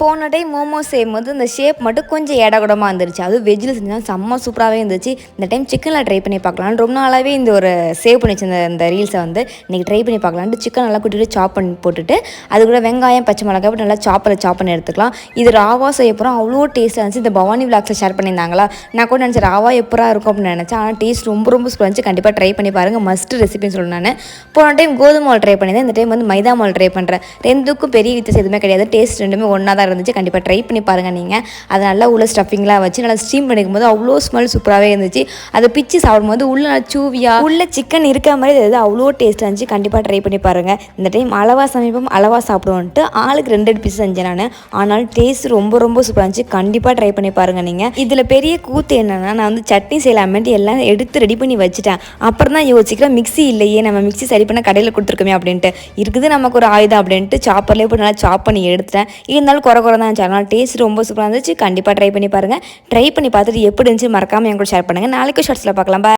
போன டைம் மோமோஸ் செய்யும்போது இந்த ஷேப் மட்டும் கொஞ்சம் ஏடாகூடமாக இருந்துருச்சு. அதுவும் வெஜ்ஜில் செஞ்சால் செம்ம சூப்பராகவே இருந்துச்சு. இந்த டைம் சிக்கனில் ட்ரை பண்ணி பார்க்கலான்னு ரொம்ப நாளாகவே இந்த ஒரு சேவ் பண்ணி வச்சிருந்த இந்த ரீல்ஸை வந்து இன்றைக்கி ட்ரை பண்ணி பார்க்கலான்ட்டு சிக்கன் நல்லா கூட்டிட்டு சாப் பண்ணி போட்டுட்டு அது கூட வெங்காயம் பச்சை மிளகாய் போட்டு நல்லா சாப் பண்ணி எடுத்துக்கலாம். இது ராவா செய்ய போகிறோம். அவ்வளோ டேஸ்ட்டாக இருந்துச்சு. இந்த பவானி விளாக்ஸில் ஷேர் பண்ணியிருந்தாங்களா, நான் கூட நினச்சேன் ராவா எப்பரா இருக்கும் அப்படின்னு நினச்சேன். ஆனால் டேஸ்ட் ரொம்ப சூப்பராக இருந்துச்சு. கண்டிப்பாக ட்ரை பண்ணி பாருங்கள். மஸ்ட் ரெசிபின்னு சொல்லணும். நான் போன டைம் கோதுமை மாவு ட்ரை பண்ணியிருந்தேன். இந்த டைம் வந்து மைதா மாவு ட்ரை பண்ணுறேன். ரெண்டுக்கும் பெரிய வித்தியாசம் எதுவுமே கிடையாது. டேஸ்ட் ரெண்டுமே ஒன்றா தான் இருந்துச்சு. கண்டிப்பாக ட்ரை பண்ணி பாருங்கள். நீங்கள் அதை நல்லா உள்ள ஸ்டஃபிங்லாம் வச்சு நல்லா ஸ்டீம் பண்ணிக்கும் போது அவ்வளோ ஸ்மெல் சூப்பராகவே இருந்துச்சு. அதை பிச்சு சாப்பிடும்போது உள்ள நல்லா சூவியாக உள்ள சிக்கன் இருக்கிற மாதிரி இது அவ்வளோ டேஸ்ட்டாக இருந்துச்சு. கண்டிப்பாக ட்ரை பண்ணி பாருங்கள். இந்த டைம் அளவா சமைப்போம் அளவா சாப்பிடுவோன்ட்டு ஆளுக்கு 2 பீஸ் செஞ்சேன் நான். ஆனால் டேஸ்ட் ரொம்ப சூப்பராக இருந்துச்சு. கண்டிப்பாக ட்ரை பண்ணி பாருங்கள். நீங்கள் இதில் பெரிய கூத்து என்னென்னா, நான் வந்து சட்னி செய்யலாமேன்ட்டு எல்லாம் எடுத்து ரெடி பண்ணி வச்சுட்டேன். அப்புறம் தான் யோசிக்கிறேன், மிக்ஸி இல்லையே, நம்ம மிக்ஸி சரி பண்ண கடையில் கொடுத்துருக்கோமே அப்படின்ட்டு. இருக்குது நமக்கு ஒரு ஆயுதம் அப்படின்ட்டு சாப்பர்லேயே போட்டு நல்லா சாப் பண்ணி எடுத்துட்டேன். இருந்தாலும் குறை தான் இருந்துச்சு. ஆனால் டேஸ்ட் ரொம்ப சூப்பராக இருந்துச்சு. கண்டிப்பாக ட்ரை பண்ணி பாருங்கள். ட்ரை பண்ணி பார்த்துட்டு எப்படி இருந்துச்சு மறக்காமல் என் கூட ஷேர் பண்ணுங்கள். நாளைக்கு ஷார்ட்ஸில் பார்க்கலாம். பாய்.